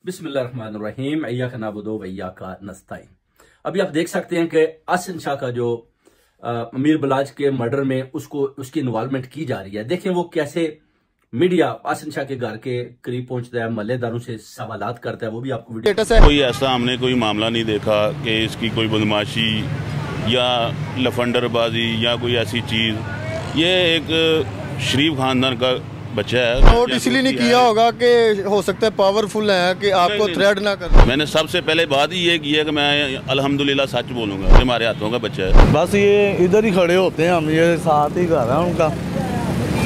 बिस्मिल्लाहिर्रहमानिर्रहीम इय्याका नअबुदु व इय्याका नस्तईन। अभी आप देख सकते हैं कि आसिन शाह का जो अमीर बलाज के मर्डर में उसकी इन्वॉल्वमेंट की जा रही है। देखें वो कैसे मीडिया आसिन शाह के घर के करीब पहुंचता है, महल्लेदारों से सवालात करता है। वो भी आपको वीडियो कोई ऐसा हमने कोई मामला नहीं देखा कि इसकी कोई बदमाशी या लफंडरबाजी या कोई ऐसी चीज़। ये एक शरीफ खानदान का बच्चा है। नोट इसलिए नहीं किया होगा कि हो सकता है पावरफुल है कि आपको थ्रेट ना कर। मैंने सबसे पहले बात ही ये की है कि मैं अल्हम्दुलिल्लाह सच बोलूँगा। हमारे हाथों का बच्चा है। बस ये इधर ही खड़े होते हैं, हम ये साथ ही घर है उनका,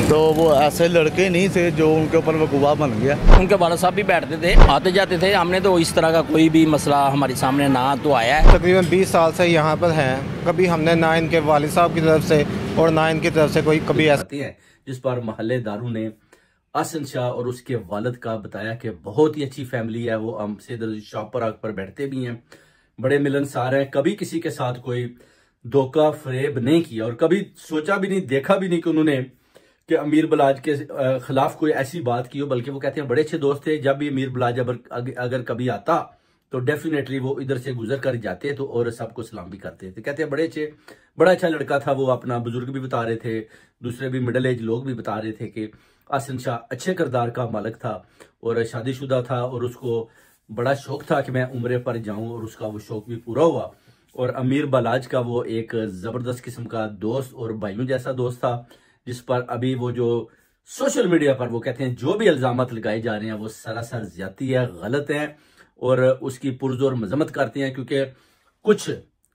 तो वो ऐसे लड़के नहीं थे जो उनके ऊपर वकूवा बन गया। उनके वालिद साहब भी बैठते थे, आते जाते थे। हमने तो इस तरह का कोई भी मसला हमारे सामने ना तो आया है। तकरीबन 20 साल से यहाँ पर हैं, कभी हमने ना इनके वालिद साहब की तरफ से और ना इनकी तरफ से कोई कभी आती है, जिस पर महल्लेदारों ने आसिन शाह और उसके वालिद का बताया कि बहुत ही अच्छी फैमिली है। वो हमसे इधर शॉप पर आकर बैठते भी हैं, बड़े मिलनसार हैं, कभी किसी के साथ कोई धोखा फरेब नहीं किया और कभी सोचा भी नहीं, देखा भी नहीं कि उन्होंने कि अमीर बलाज के खिलाफ कोई ऐसी बात की हो। बल्कि वो कहते हैं बड़े अच्छे दोस्त थे। जब भी अमीर बलाज अगर कभी आता तो डेफिनेटली वो इधर से गुजर कर जाते तो और सबको सलाम भी करते थे। कहते हैं बड़ा अच्छा लड़का था। वो अपना बुजुर्ग भी बता रहे थे, दूसरे भी मिडिल एज लोग भी बता रहे थे कि आसिन शाह अच्छे किरदार का मालिक था और शादीशुदा था और उसको बड़ा शौक था कि मैं उम्रे पर जाऊं और उसका वो शौक भी पूरा हुआ। और अमीर बलाज का वो एक जबरदस्त किस्म का दोस्त और भाइयों जैसा दोस्त था, जिस पर अभी वो जो सोशल मीडिया पर वो कहते हैं जो भी इल्जामात लगाए जा रहे हैं वो सरासर ज्यादती है, गलत है और उसकी पुरजोर मजम्मत करते हैं। क्योंकि कुछ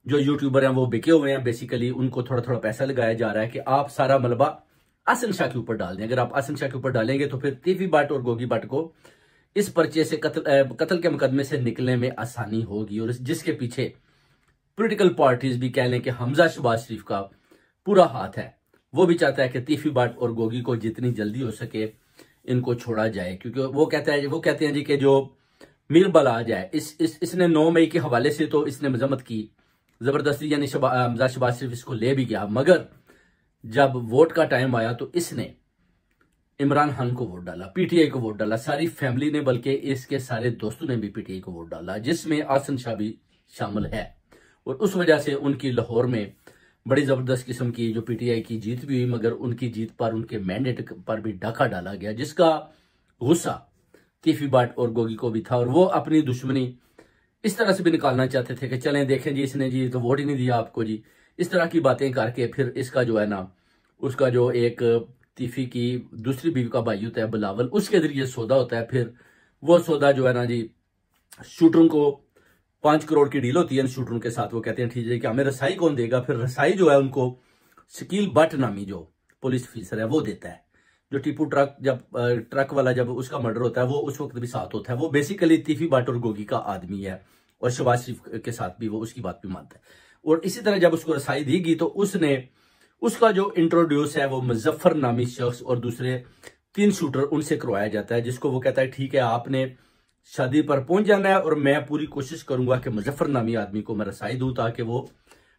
जो यूट्यूबर हैं वो बिके हुए हैं, बेसिकली उनको थोड़ा थोड़ा पैसा लगाया जा रहा है कि आप सारा मलबा आसिन शाह के ऊपर डाल दें। अगर आप आसिन शाह के ऊपर डालेंगे तो फिर तीफी भट्ट और गोगी भट्ट को इस पर्चे से कत्ल के मुकदमे से निकलने में आसानी होगी। और जिसके पीछे पॉलिटिकल पार्टीज भी कह लें कि हमजा शहबाज शरीफ का पूरा हाथ है। वो भी चाहता है कि तीफी भट्ट और गोगी को जितनी जल्दी हो सके इनको छोड़ा जाए। क्योंकि वो कहते हैं जी कि जो मीर बलाज है इसने 9 मई के हवाले से तो इसने मजम्मत की जबरदस्ती, यानी हमजा शहबाज शरीफ इसको ले भी गया, मगर जब वोट का टाइम आया तो इसने इमरान खान को वोट डाला, पीटीआई को वोट डाला, सारी फैमिली ने, बल्कि इसके सारे दोस्तों ने भी पीटीआई को वोट डाला, जिसमें आसिन शाह भी शामिल है। और उस वजह से उनकी लाहौर में बड़ी जबरदस्त किस्म की जो पीटीआई की जीत भी हुई, मगर उनकी जीत पर उनके मैंडेट पर भी डाका डाला गया, जिसका गुस्सा तीफी भट्ट और गोगी को भी था। और वो अपनी दुश्मनी इस तरह से भी निकालना चाहते थे कि चलें देखें जी इसने जी तो वोट ही नहीं दिया आपको जी, इस तरह की बातें करके फिर इसका जो है ना, उसका जो एक तीफी की दूसरी बीवी का भाई होता है बिलावल, उसके जरिए सौदा होता है। फिर वो सौदा जो है ना जी, शूटरों को 5 करोड़ की डील होती है शूटरों के साथ। वो कहते हैं ठीक है कि हमें रसाई कौन देगा, फिर रसाई जो है उनको शकील भट्ट नामी जो पुलिस ऑफिसर है वो देता है। जो टीपू ट्रक वाला जब उसका मर्डर होता है वो उस वक्त भी साथ होता है। वो बेसिकली तीफी भट्ट और गोगी का आदमी है और शहबाज शरीफ के साथ भी वो उसकी बात भी मानता है। और इसी तरह जब उसको रसाई दी गई तो उसका जो इंट्रोड्यूस है वो मुजफ्फर नामी शख्स और दूसरे 3 शूटर उनसे करवाया जाता है, जिसको वो कहता है ठीक है आपने शादी पर पहुंच जाना है और मैं पूरी कोशिश करूंगा कि मुजफ्फर नामी आदमी को मैं रसाई दूं ताकि वो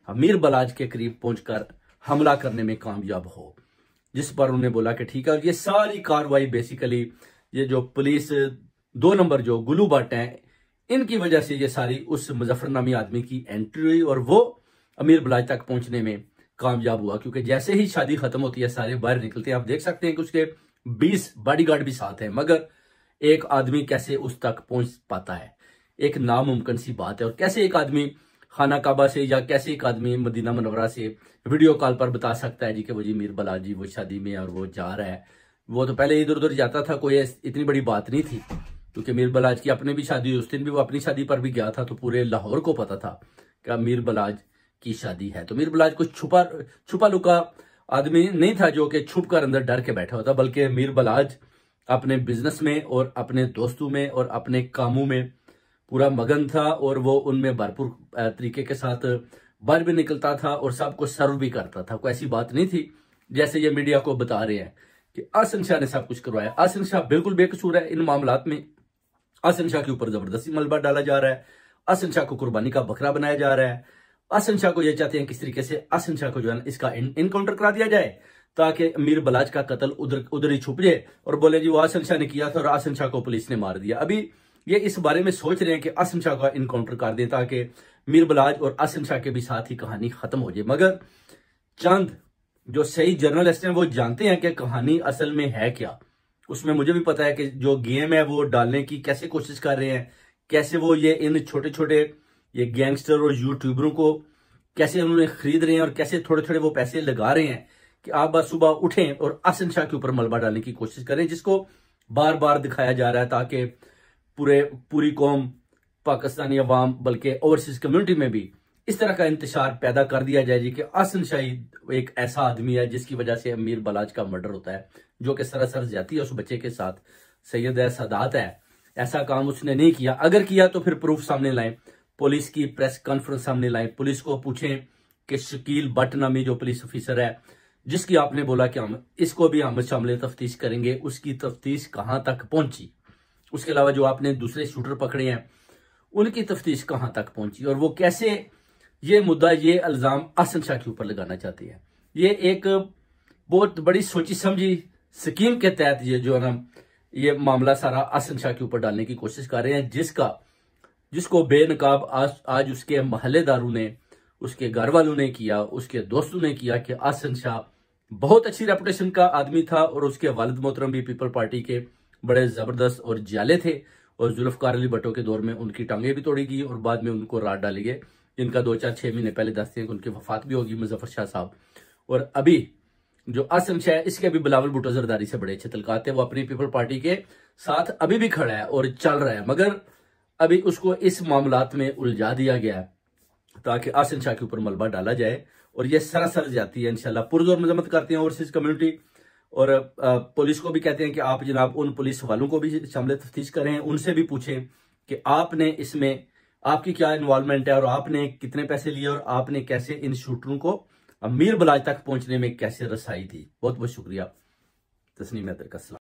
अमीर बलाज के करीब पहुंचकर हमला करने में कामयाब हो। जिस पर उन्होंने बोला कि ठीक है। और ये सारी कार्रवाई बेसिकली ये जो पुलिस 2 नंबर जो गुलू भट्ट हैं इनकी वजह से ये सारी उस मुजफ्फर नामी आदमी की एंट्री हुई और वो अमीर बलाज तक पहुंचने में कामयाब हुआ। क्योंकि जैसे ही शादी खत्म होती है सारे बाहर निकलते हैं। आप देख सकते हैं कि उसके 20 बॉडीगार्ड भी साथ हैं, मगर एक आदमी कैसे उस तक पहुंच पाता है, एक नामुमकिन सी बात है। और कैसे एक आदमी खाना काबा से या कैसे एक आदमी मदीना मनवरा से वीडियो कॉल पर बता सकता है जी कि वो जी मीर बलाज जी वो शादी में और वो जा रहा है। वो तो पहले इधर उधर जाता था, कोई इतनी बड़ी बात नहीं थी। क्योंकि मीर बलाज की अपने भी शादी हुई, उस दिन भी वो अपनी शादी पर भी गया था, तो पूरे लाहौर को पता था कि मीर बलाज की शादी है। तो मीर बलाज कुछ छुपा लुका आदमी नहीं था जो कि छुप कर अंदर डर के बैठा होता, बल्कि मीर बलाज अपने बिजनेस में और अपने दोस्तों में और अपने कामों में पूरा मगन था और वो उनमें भरपूर तरीके के साथ बाहर भी निकलता था और सबको सर्व भी करता था। कोई ऐसी बात नहीं थी जैसे ये मीडिया को बता रहे हैं कि आसिन शाह ने सब कुछ करवाया। आसिन शाह बिल्कुल बेकसूर है इन मामलात में। आसिन शाह के ऊपर जबरदस्ती मलबा डाला जा रहा है, आसिन शाह को कुर्बानी का बकरा बनाया जा रहा है। आसिन शाह को ये चाहते हैं किस तरीके से आसिन शाह को जो है इसका इनकाउंटर करा दिया जाए ताकि अमीर बलाज का कत्ल उधर ही छुप जाए और बोले जी वो आसिन शाह ने किया था और आसिन शाह को पुलिस ने मार दिया। अभी ये इस बारे में सोच रहे हैं कि असम शाह का इनकाउंटर कर दें ताकि मीर बलाज और असम शाह के भी साथ ही कहानी खत्म हो जाए। मगर चंद जो सही जर्नलिस्ट हैं वो जानते हैं कि कहानी असल में है क्या। उसमें मुझे भी पता है कि जो गेम है वो डालने की कैसे कोशिश कर रहे हैं, कैसे वो ये इन छोटे छोटे ये गैंगस्टर और यूट्यूबरों को कैसे उन्होंने खरीद रहे हैं और कैसे थोड़े थोड़े वो पैसे लगा रहे हैं कि आप बस सुबह उठें और असम शाह के ऊपर मलबा डालने की कोशिश करें, जिसको बार बार दिखाया जा रहा है ताकि पूरी कौम, पाकिस्तानी अवाम, बल्कि ओवरसीज कम्युनिटी में भी इस तरह का इंतशार पैदा कर दिया जाए कि असम शाही एक ऐसा आदमी है जिसकी वजह से मीर बलाज का मर्डर होता है, जो कि सरासर ज्यादती है उस बच्चे के साथ। सैयद है, सादात है, ऐसा काम उसने नहीं किया। अगर किया तो फिर प्रूफ सामने लाएं, पुलिस की प्रेस कॉन्फ्रेंस सामने लाएं, पुलिस को पूछें कि शकील भट्ट नामी जो पुलिस ऑफिसर है जिसकी आपने बोला कि हम इसको भी हम शामिल तफ्तीश करेंगे, उसकी तफ्तीश कहां तक पहुंची। उसके अलावा जो आपने दूसरे शूटर पकड़े हैं उनकी तफ्तीश कहां तक पहुंची और वो कैसे ये मुद्दा, ये इल्जाम असम शाह के ऊपर लगाना चाहते हैं। ये एक बहुत बड़ी सोची समझी स्कीम के तहत ये जो है ना ये मामला सारा असम शाह के ऊपर डालने की कोशिश कर रहे हैं, जिसको बेनकाब आज उसके महल्लेदारों ने, उसके घर वालों ने किया, उसके दोस्तों ने किया कि असम शाह बहुत अच्छी रेपुटेशन का आदमी था और उसके वालिद मोहतरम भी पीपल पार्टी के बड़े जबरदस्त और जाले थे और जुल्फकार अली भट्टो के दौर में उनकी टांगे भी तोड़ी गई और बाद में उनको रात डाली गई, जिनका 2-4-6 महीने पहले दसते हैं कि उनकी वफात भी होगी, मुजफ्फर शाह साहब। और अभी जो असम शाह है इसके अभी बिलावल भुट्टो जरदारी से बड़े अच्छे तल्लुकात है, वो अपनी पीपल पार्टी के साथ अभी भी खड़ा है और चल रहा है, मगर अभी उसको इस मामलात में उलझा दिया गया है ताकि असम शाह के ऊपर मलबा डाला जाए और ये सरासर जाती है। इंशाल्लाह पुरजोर मजम्मत करते हैं ओवरसीज कम्युनिटी और पुलिस को भी कहते हैं कि आप जनाब उन पुलिस वालों को भी शामिल तफ्तीश करें, उनसे भी पूछें कि आपने इसमें आपकी क्या इन्वॉल्वमेंट है और आपने कितने पैसे लिए और आपने कैसे इन शूटरों को मीर बलाज तक पहुंचने में कैसे रसाई दी। बहुत बहुत शुक्रिया। तस्नीम हैदर का सलाम।